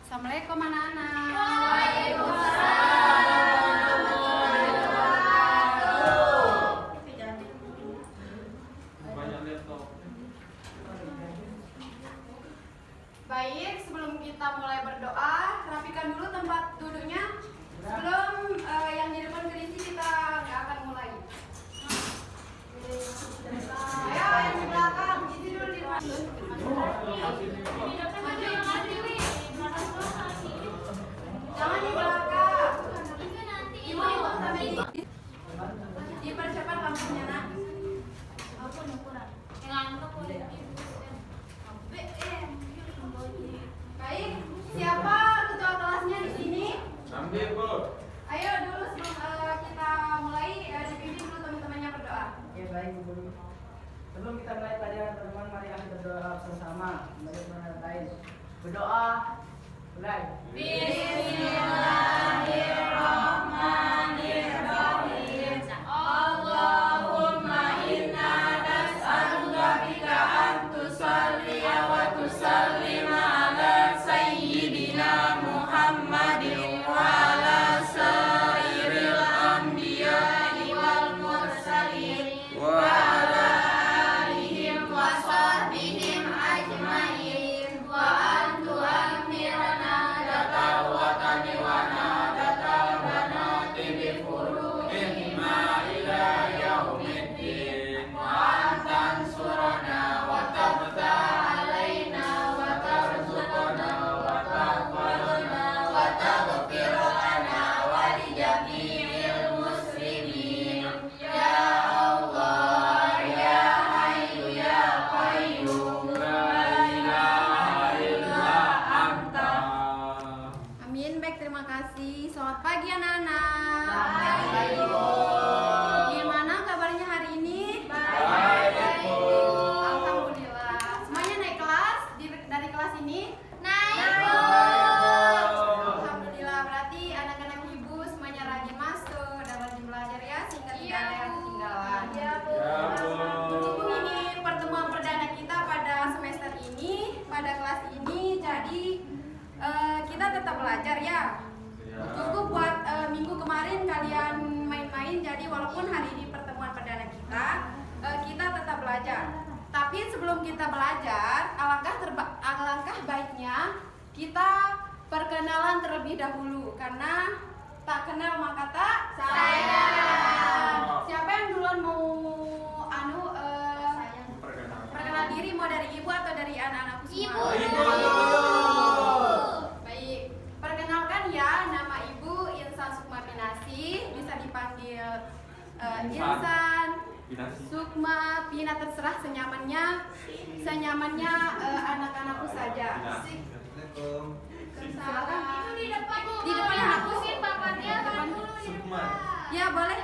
Assalamualaikum anak-anak. Baik, sebelum kita mulai berdoa, rapikan dulu tempat duduknya. Sebelum yang di depan berisi, kita nggak akan mulai. Ayo, yang di belakang, isi dulu di depan. Jangan di belakang. Ibu sampai dipercepat lampunya, nak. Baik, siapa ketua kelasnya di sini? Ayo dulu sebelum kita mulai dipimpin dulu teman-temannya berdoa. Oke, baik Bu Guru. Sebelum kita mulai pelajaran teman-teman, mari kita berdoa bersama. Mari kita berdoa. Mulai. Bismillahirrahmanirrahim. Allahumma inna nas'aluka bika an tusalliya wa tusallima ala sayyidina Muhammadin wa ala sairil anbiya'i wal mursalin wa ala alihim wa sahbihim ajmain wa antu amirana datal watani wa nadatal banati bi furu'ihima ila yaumiddin wa antan surana wa tabta alaina wa tarzuqana wa taqbalana wa taghfir lana wa li jami'il muslimin ya Allah ya Hayyu ya Qayyum la ilaha illa anta. Amin. Baik, terima kasih. Selamat pagi anak-anak. Baik, Bu. Gimana kabarnya hari ini? Baik, Bu. Alhamdulillah. Semuanya naik kelas dari kelas ini? Naik, Bu. Alhamdulillah, berarti anak-anak ibu semuanya rajin masuk dan rajin belajar ya, sehingga tidak ada yang ketinggalan. Iya, Bu. Berhubung ini pertemuan perdana kita pada semester ini, pada kelas ini, jadi kita tetap belajar ya. Cukup buat minggu kemarin kalian main-main, jadi walaupun hari ini pertemuan perdana kita, kita tetap belajar. Tapi sebelum kita belajar, alangkah baiknya kita perkenalan terlebih dahulu, karena tak kenal maka tak sayang. Siapa yang duluan mau perkenal diri, mau dari ibu atau dari anak-anakku semua? Ibu. Baik, perkenalkan ya, nama ibu Insan Sukma Pinasi, bisa dipanggil Insan, Sukma, Pina, terserah senyamannya anak-anakku saja. Ibu di depan, Bu. Di depan aku. Mungkin bapaknya Di depan. dulu di depan. Ya boleh.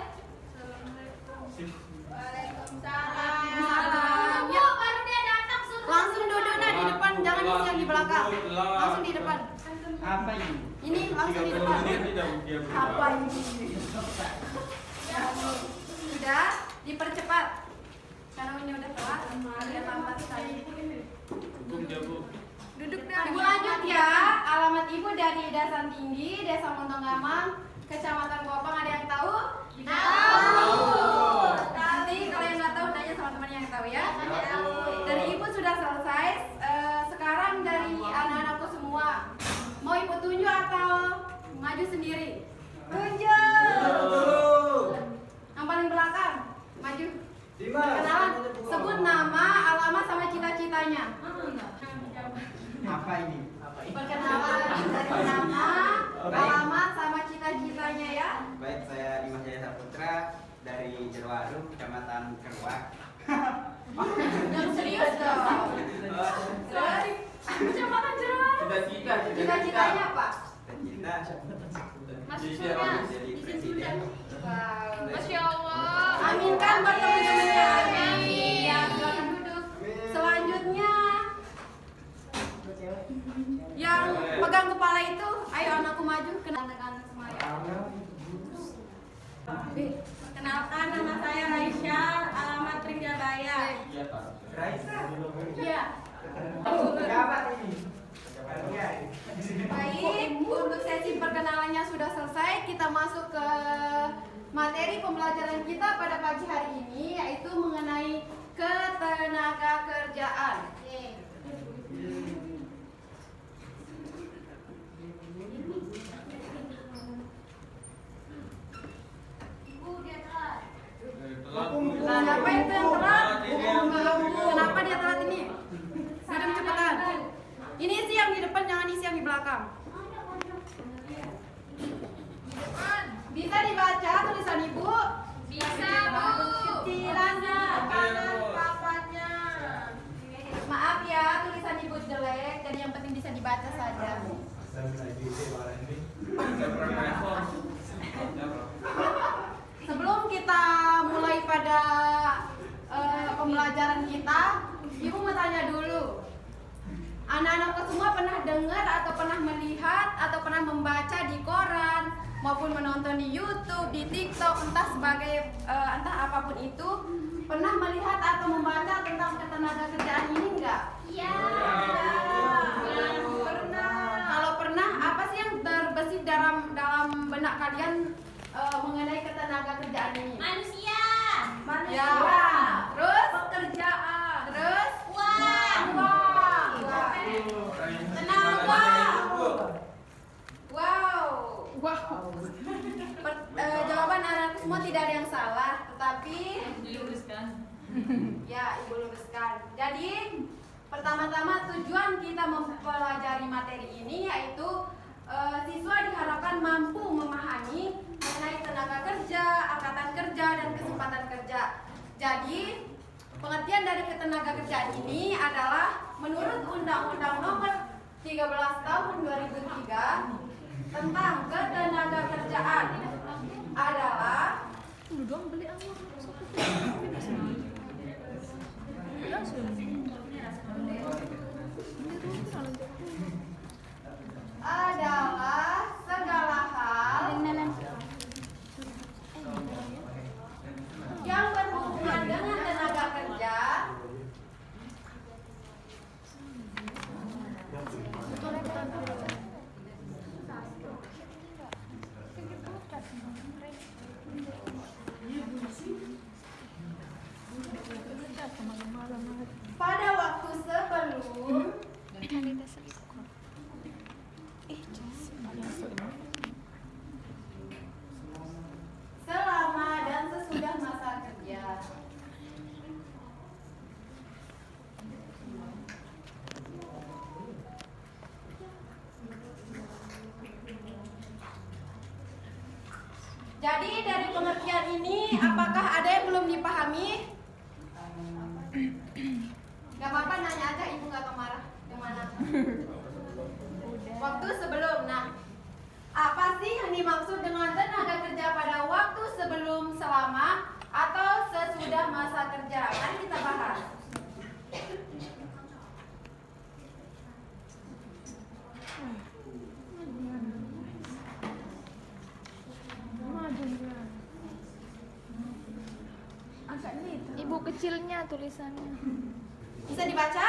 Waalaikumsalam. Ya. Bu, baru dia datang suruh. Langsung duduk nah di depan, jangan isi yang di belakang. Langsung di depan. Apa ini? Ini langsung di depan. Apa ini? Sudah dipercepat. Karena ini udah telat, agak lambat sekali. Duduk dah. Ibu lanjut ya. Alamat ibu dari Dasan Tinggi, Desa Montonggamang, Kecamatan Kopang. Ada yang tahu? Tahu. Nanti kalau yang nggak tahu tanya sama teman yang tahu ya. Dari ibu sudah selesai. Sekarang dari anak-anakku semua, mau ibu tunjuk atau maju sendiri? Tunjuk. Yang paling belakang, maju. Kenalan, sebut nama, alamat sama cita-citanya. Apa ini? Perkenalan dari nama, alamat sama cita-citanya ya. Baik, saya Dimas Jaya Saputra dari Jerwaru, Kecamatan Keruak. Yang serius dong. Dari Kecamatan Jerawat. Cita-citanya apa? Cita Masuk surga. jadi presiden. Wow. Masya Allah. Aminkan buat teman-temannya. Amin. Ya, silakan duduk. Selanjutnya yang pegang kepala itu, ayo anakku maju, kenal anak-anak semua ya. Kenalkan, nama saya Raisya, alamat Ringjabaya. Raisa. Iya. Siapa ini? Baik. masuk ke materi pembelajaran kita pada pagi hari ini, yaitu mengenai ketenaga kerjaan. Siapa itu yang telat? Kenapa dia telat ini? Sudah cepetan. Ini isi yang di depan, jangan isi yang di belakang. Bisa dibaca tulisan ibu? Bisa, Bu. Kecilannya, kanan papannya. Maaf ya, tulisan ibu jelek, jadi yang penting bisa dibaca saja. Sebelum kita mulai pada pembelajaran kita, ibu mau tanya dulu. Anak-anakku semua pernah dengar atau pernah melihat atau pernah membaca di koran maupun menonton di YouTube, di TikTok, entah apapun itu, pernah melihat atau membaca tentang ketenaga kerjaan ini enggak? Iya. Pernah. Kalau pernah, apa sih yang terbesit dalam benak kalian mengenai ketenaga kerjaan ini? Manusia. Ya. Terus? Pekerjaan. Terus? Uang. Tenaga. Wow. Jawaban anak semua tidak ada yang salah, tetapi ya, ibu luruskan. Jadi pertama-tama tujuan kita mempelajari materi ini yaitu siswa diharapkan mampu memahami mengenai tenaga kerja, angkatan kerja, dan kesempatan kerja. Jadi pengertian dari ketenaga kerjaan ini adalah menurut Undang-Undang Nomor 13 Tahun 2003 tentang ketenaga kerjaan adalah segala hal yang berhubungan dengan tenaga kerja pada waktu sebelum, selama, dan sesudah masa kerja. Jadi dari pengertian ini, apakah ada yang belum dipahami? Gak apa-apa, nanya aja, ibu gak akan marah. Yang mana? Waktu sebelum. Nah, apa sih yang dimaksud dengan tenaga kerja pada waktu sebelum, selama, atau sesudah masa kerja? Mari kita bahas. Ibu kecilnya tulisannya. Bisa dibaca?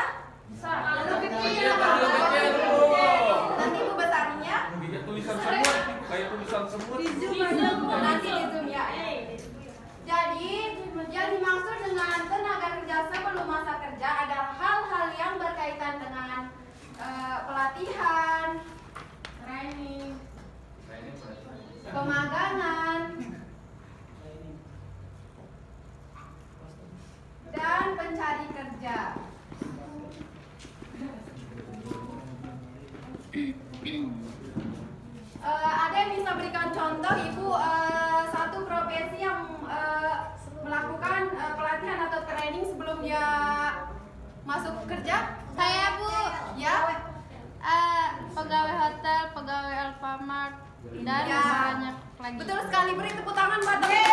Terlalu kecil. Nanti ibu besarnya. Kayak tulisan semut. Nanti di zoom ya. Jadi yang dimaksud dengan tenaga kerja sebelum masa kerja adalah hal-hal yang berkaitan dengan pelatihan, training, pemagangan, dan pencari kerja. Ada yang bisa berikan contoh, Ibu, satu profesi yang melakukan pelatihan atau training sebelum dia masuk kerja? Saya, Bu. Ya. Pegawai hotel, pegawai Alfamart, dan Ya. banyak lagi. Betul sekali, beri tepuk tangan buat dia.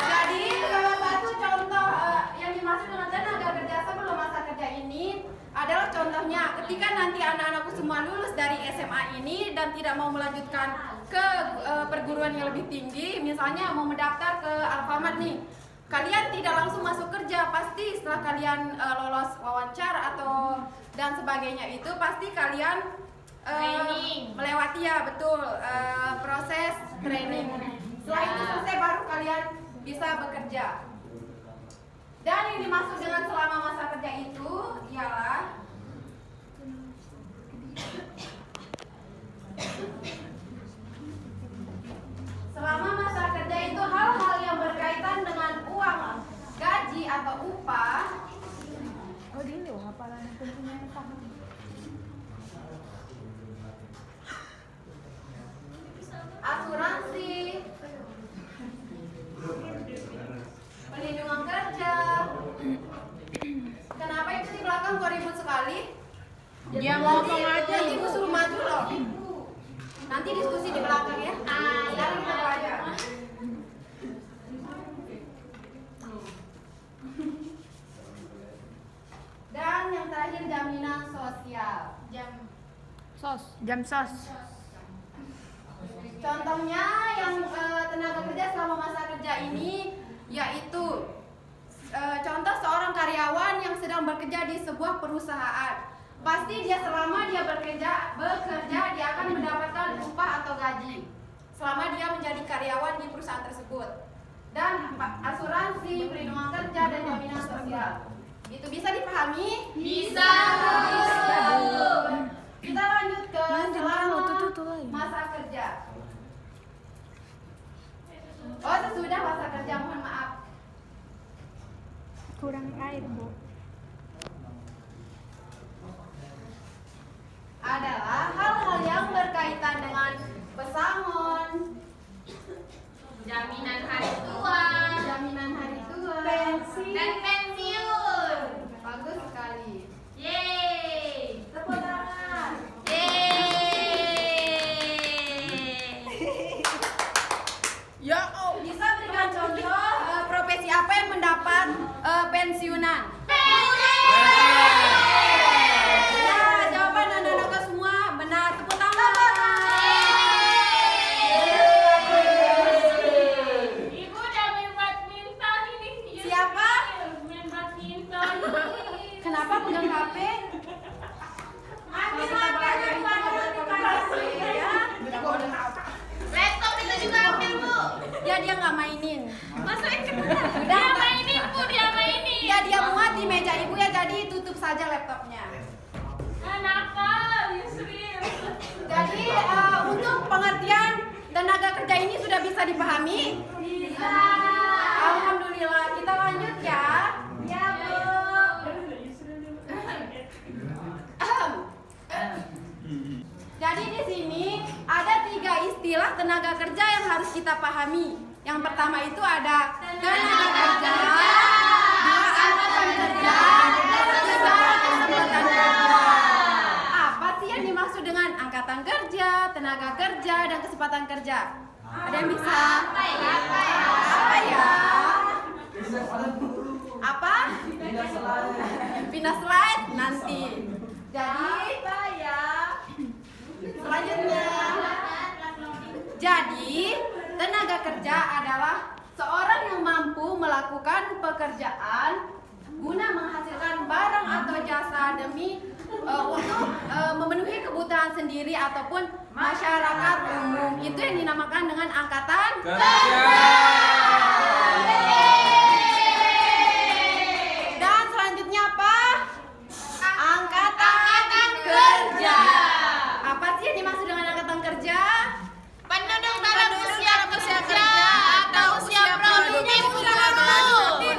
Jadi salah satu contoh yang dimaksud dengan tenaga kerja sebelum masa kerja ini adalah contohnya ketika nanti anak-anakku semua lulus dari SMA ini dan tidak mau melanjutkan ke perguruan yang lebih tinggi, misalnya mau mendaftar ke Alfamart nih. Kalian tidak langsung masuk kerja, pasti setelah kalian lolos wawancara atau dan sebagainya itu pasti kalian melewati ya betul proses training. Setelah itu selesai baru kalian bisa bekerja. Dan yang dimaksud dengan selama masa kerja itu ialah selama masa kerja itu hal-hal yang berkaitan dengan uang, gaji atau upah. Oh, ini loh hafalan tentunya paham. Asuransi, perlindungan kerja. Kenapa itu di belakang kok ribut sekali? Dia ngomong aja, Nanti Ibu. ibu suruh maju loh. Nanti diskusi di belakang ya. Sekarang kita belajar. Dan yang terakhir jaminan sosial. Jam sos. Contohnya yang tenaga kerja selama masa kerja ini yaitu contoh seorang karyawan yang sedang bekerja di sebuah perusahaan. Pasti dia selama dia bekerja dia akan mendapatkan upah atau gaji selama dia menjadi karyawan di perusahaan tersebut. Dan asuransi, perlindungan kerja dan jaminan sosial. Itu bisa dipahami? Bisa. Kita lanjut ke selama masa kerja. Oh, sesudah masa kerja, mohon maaf. Kurang air, Bu. Adalah hal-hal yang berkaitan dengan pesangon, Jaminan hari tua. jaminan hari tua, Dan pensiun. bagus sekali. Yeay. Tepuk tangan. Bisa berikan contoh profesi apa yang mendapat pensiunan? Ya, jawaban anak-anak semua benar. Tepuk tangan. Ibu udah main badminton ini. Siapa? Main badminton. Kenapa pegang HP? Kalau kita belajar itu nggak boleh pegang HP ya. Laptop itu juga ambil, Bu. Ya dia nggak mainin. Masukin ke mana? Udah, Dia udah. mainin, Bu, dia mainin. Ya dia muat di meja ibu ya, jadi tutup saja laptopnya. Nakal, Yusril. Jadi untuk pengertian tenaga kerja ini sudah bisa dipahami? Bisa. Alhamdulillah, kita lanjut ya. Ya, Bu. Jadi di sini ada 3 istilah tenaga kerja yang harus kita pahami. Yang pertama itu ada tenaga kerja, dua angkatan kerja, dan tiga kesempatan kerja. Apa sih yang dimaksud dengan angkatan kerja, tenaga kerja, dan kesempatan kerja? Ada yang bisa? Apa ya? Apa? Pindah slide nanti. Jadi selanjutnya, jadi tenaga kerja adalah seorang yang mampu melakukan pekerjaan guna menghasilkan barang atau jasa demi untuk memenuhi kebutuhan sendiri ataupun masyarakat umum. Itu yang dinamakan dengan angkatan kerja. Dan selanjutnya apa? Angkatan kerja. Apa sih yang dimaksud dengan angkatan kerja? Penduduk dalam usia kerja atau usia produktif,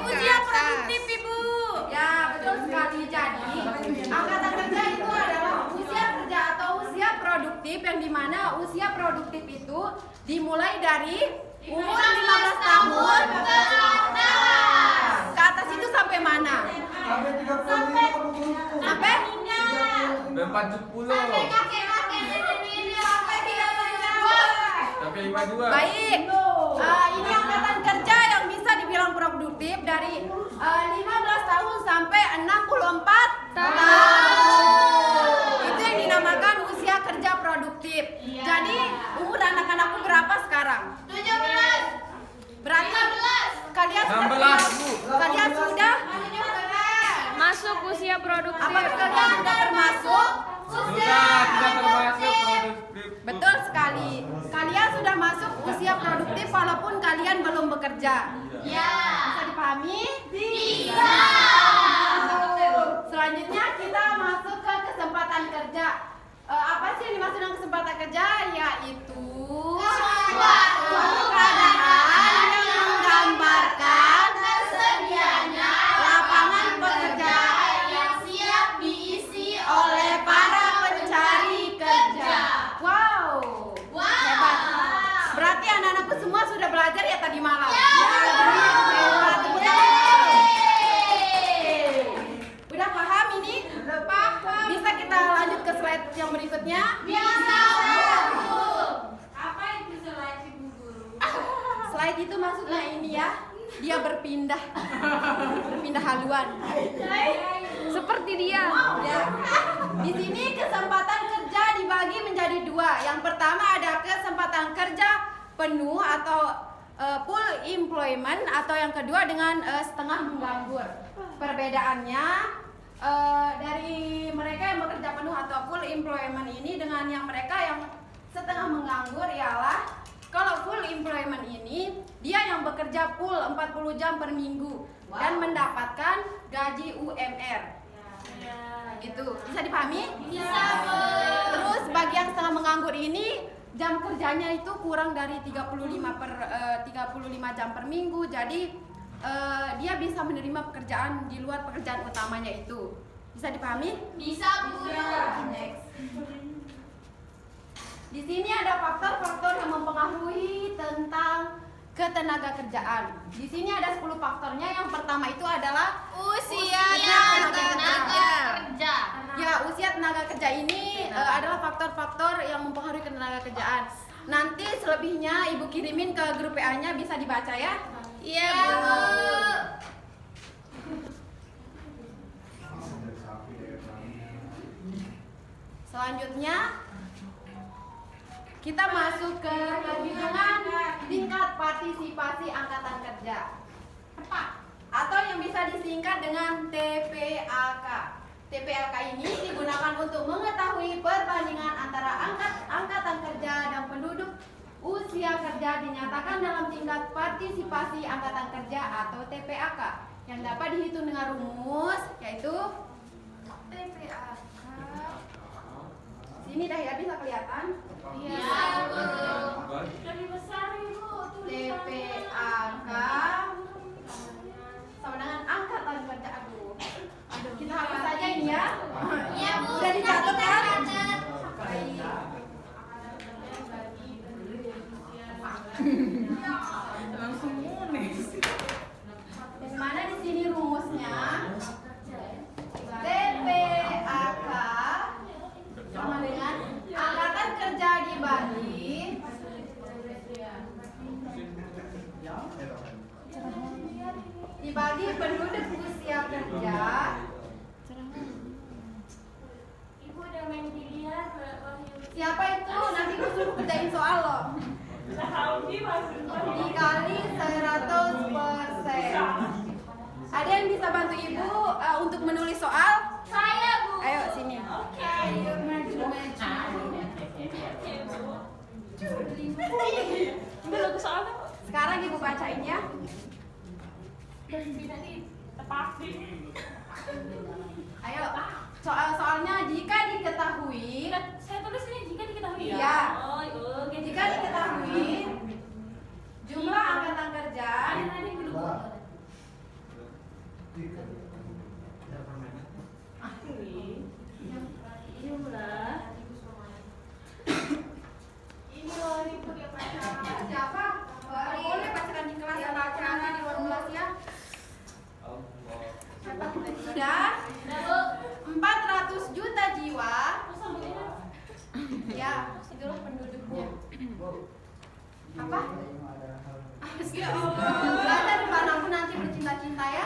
Usia produktif, Ibu. Ya, betul sekali. Jadi, angkatan kerja itu adalah usia kerja atau usia produktif yang dimana usia produktif itu dimulai dari umur 15 tahun ke atas itu sampai mana? Sampai 40. Sampai 52. Baik, ini angkatan kerja yang bisa dibilang produktif dari 15 tahun sampai 64 tahun. Itu yang dinamakan usia kerja produktif. Jadi umur anak-anakku berapa sekarang? 17. Berarti kalian sudah 16, Bu. kalian sudah termasuk usia produktif. Apakah kalian sudah termasuk? Sudah termasuk produktif. Betul sekali. Kalian sudah masuk usia produktif walaupun kalian belum bekerja. Ya. Bisa dipahami? Bisa. Selanjutnya kita masuk ke kesempatan kerja. Apa sih yang dimaksud dengan kesempatan kerja? Yaitu suatu keadaan yang menggambarkan Tersedianya lapangan pekerjaan yang siap diisi oleh para pencari kerja. Wow, hebat. Berarti anak-anakku semua sudah belajar ya tadi malam. Ya. Hebat. Tepuk tangan. Udah paham ini? Paham. Bisa kita lanjut ke slide yang berikutnya? Bisa. Apa itu slide Ibu Guru? Slide itu maksudnya ini ya. Dia berpindah haluan. Seperti dia. Ya. Di sini kesempatan kerja dibagi menjadi dua. Yang pertama ada kesempatan kerja penuh atau full employment, atau yang kedua dengan setengah menganggur. Perbedaannya dari mereka yang bekerja penuh atau full employment ini dengan yang mereka yang setengah menganggur ialah kalau full employment ini dia yang bekerja full 40 jam per minggu dan mendapatkan gaji UMR. Gitu. Bisa dipahami? Bisa, Bu. Terus bagi yang setengah menganggur ini jam kerjanya itu kurang dari 35 jam per minggu. Jadi dia bisa menerima pekerjaan di luar pekerjaan utamanya itu. Bisa dipahami? Bisa, Bu. Next. Di sini ada faktor-faktor yang mempengaruhi tentang ketenaga kerjaan. Di sini ada 10 faktornya. Yang pertama itu adalah Usia tenaga tenaga kerja. Ya, usia tenaga kerja ini adalah faktor-faktor yang mempengaruhi tenaga kerjaan. Nanti selebihnya Ibu kirimin ke grup PA-nya, bisa dibaca ya. Iya, Bu. Selanjutnya kita masuk ke perhitungan tingkat partisipasi angkatan kerja, atau yang bisa disingkat dengan TPAK. TPAK ini digunakan untuk mengetahui perbandingan antara angkatan kerja dan penduduk usia kerja dinyatakan dalam tingkat partisipasi angkatan kerja atau TPAK, yang dapat dihitung dengan rumus yaitu TPAK. Sini dah ya, bisa kelihatan? Iya, Bu. TPAK sama dengan angkatan kerja. Aduh, kita hapus saja ini ya. Iya, Bu. Udah dicatat kan? Catat. Baik. Yang mana di sini rumusnya? TPAK sama dengan angkatan kerja dibagi penduduk usia kerja. Ibu udah main biliar. Siapa itu? Nanti gue suruh kerjain soal loh. Dikali 100%. Ada yang bisa bantu ibu untuk menulis soal? Saya, Bu. Ayo sini. Ayo maju. Sekarang ibu bacain ya. Ayo, soalnya jika diketahui. Saya tulis ini jika diketahui ya. Iya. Oh, oke. Jika diketahui jumlah angkatan kerja ini loh, ini dia pacaran. Siapa? Boleh pacaran di kelas atau pacaran di luar kelas ya? Sudah Udah, Bu. 400 juta jiwa. Ya, itulah penduduknya. Apa? Ya Allah. Belajar dimanapun nanti bercinta-cinta ya.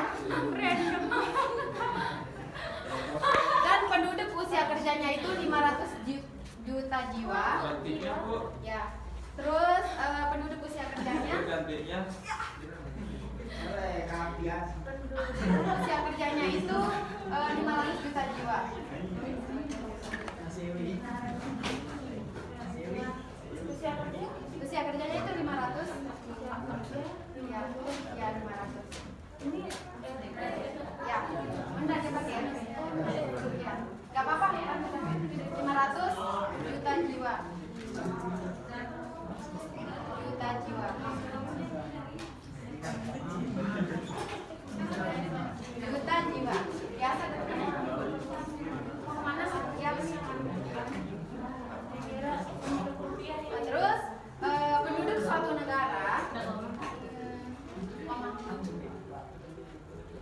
Dan penduduk usia kerjanya itu 500 juta jiwa. Gantinya, Bu. Ya. Terus penduduk usia kerjanya Gantinya. penduduk usia kerjanya itu 500 juta jiwa. Usia kerjanya itu 500. Ya, 500. Ya, benar dia pakai ya. Gak apa-apa ya, 500 juta jiwa. Juta jiwa. Biasa mau kemana sih? Ya, terus penduduk suatu negara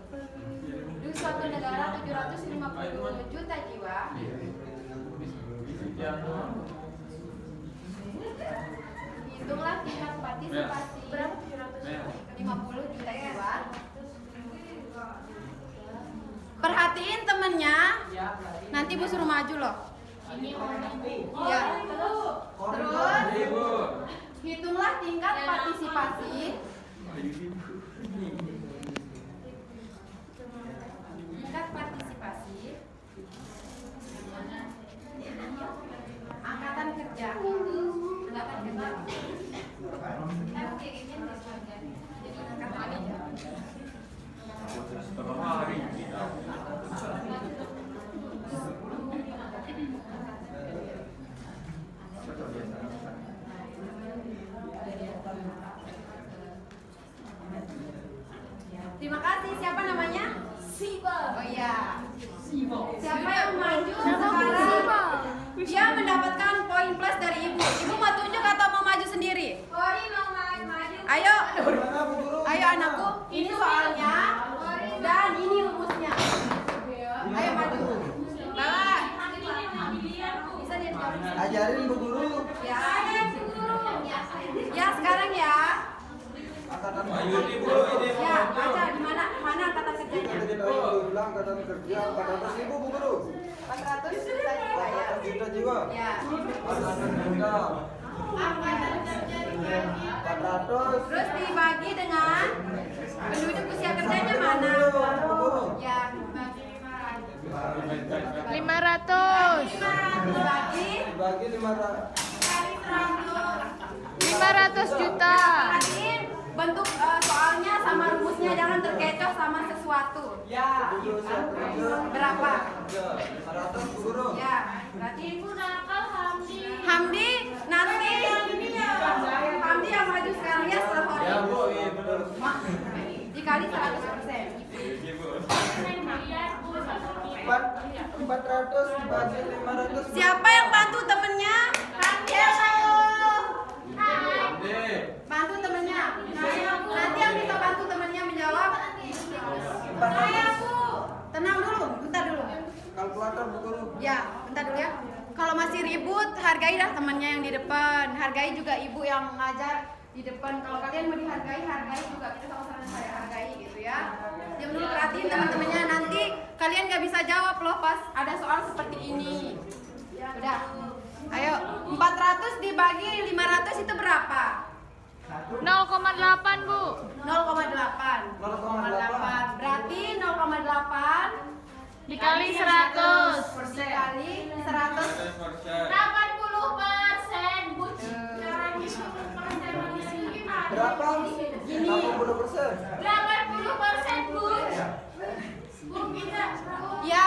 penduduk suatu negara 750 juta jiwa. Hitunglah tingkat partisipasi berapa? 50 juta jiwa. Perhatiin temennya. Nanti Bu suruh maju loh. Ya. Terus hitunglah tingkat partisipasi. Tingkat partisipasi angkatan kerja. Angkatan kerja. Jadi angkatan kerja. Terima kasih. Siapa namanya? Siva. Oh iya. Siapa yang maju sekarang? Dia mendapatkan poin plus dari ibu. Ibu mau tunjuk atau mau maju sendiri? Ori mau maju. Ayo. Ayo anakku. Ini soalnya dan ini rumusnya. Ayo maju. Bawa. Bisa dia jawab. Ajarin Bu Guru. Ya. Ya sekarang ya. Ya, baca di mana angkatan kerjanya? Bilang angkatan kerja 400.000 Bu Guru. 400 juta jiwa ya. 400 juta jiwa. Ya. Angkatan kerja Angkatan kerja dibagi 400. Terus dibagi dengan penduduk usia kerjanya mana? Ya, bagi 500. 500. Dibagi 500. 500 juta. Perhatiin bentuk soalnya sama rumusnya, jangan terkecoh sama sesuatu. Ya. Berapa? 400 Bu Guru. Ya, berarti Ibu nakal Hamdi. Hamdi nanti Hamdi yang maju sekarang ya setelah hari Ya ini. Bu, iya benar. Dikali 100%. Iya Bu. 400 dibagi 500. Siapa yang bantu temennya? Bantu temennya. Nanti yang bisa bantu temennya menjawab. Saya Bu. Tenang dulu, bentar dulu. Kalkulator Bu Guru. Ya, bentar dulu ya. Kalau masih ribut, hargai dah temannya yang di depan. Hargai juga ibu yang ngajar di depan. Kalau kalian mau dihargai, hargai juga. Kita sama-sama saya hargai gitu ya. Diam dulu, perhatiin teman-temannya. Nanti kalian nggak bisa jawab loh pas ada soal seperti ini. Udah. Ayo, 400 dibagi 500 itu berapa? 0,8 Bu. 0,8. 0,8. Berarti 0,8 Dikali 100. dikali 100. 80%, Bu. Cara hitung persen di sini gimana? Berapa? Gini. 80%. 80%, Bu. Bu, kita. Ya,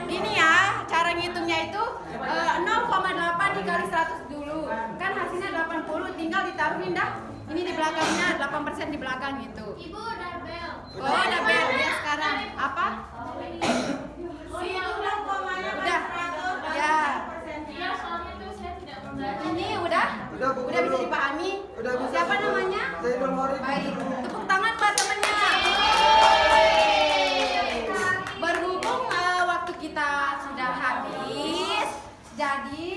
gini ya, cara ngitungnya itu 0,8 dikali 100 dulu. Kan hasilnya 80, tinggal ditaruhin dah. Ini di belakangnya, 8% di belakang gitu. Ibu udah bel. Oh, udah bel ya sekarang. Apa? Udah. Ya. Iya, soalnya tuh saya tidak belajar. Ini udah? Udah, Bu. Udah bisa dipahami? Udah bisa. Siapa namanya? Zainul Mori. Baik, tepuk tangan buat temennya. Berhubung waktu kita sudah habis, jadi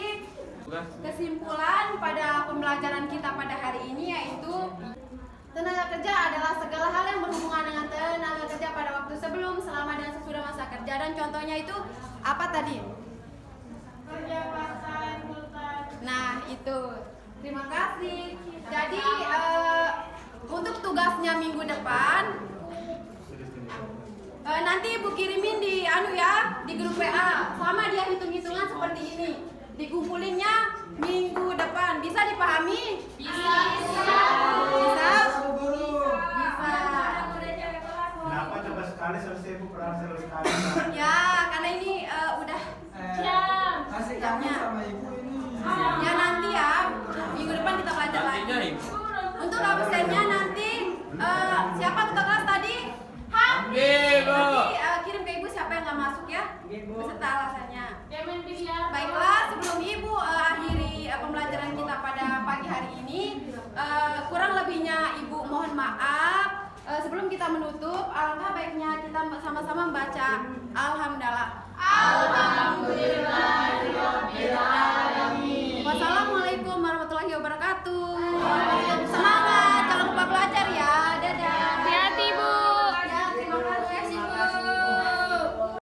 kesimpulan pada pembelajaran kita pada hari ini yaitu tenaga kerja adalah segala hal yang berhubungan dengan tenaga kerja pada waktu sebelum, selama, dan sesudah masa kerja. Dan contohnya itu apa tadi? Kerja part-time, full-time. Nah, itu. Terima kasih. Jadi untuk tugasnya minggu depan nanti Ibu kirimin di di grup WA. Sama dia hitung-hitungan seperti ini. Dikumpulinnya minggu depan. Bisa dipahami? Bisa. Bisa? Bisa. Kenapa coba sekali selesai Bu pernah sekali? Ya, karena ini udah Kasih kamu sama ibu ini. ya nanti ya. Minggu depan kita belajar lagi. Nantinya Ibu. Untuk absennya nanti siapa ketua kelas tadi? Ambil, Bu. Nanti kirim ke Ibu siapa yang nggak masuk ya. Ibu. Beserta alasannya. Jangan biar. Baiklah, sebelum Ibu akhiri pembelajaran kita pada pagi hari ini, kurang lebihnya Ibu mohon maaf. Sebelum kita menutup, alangkah baiknya kita sama-sama membaca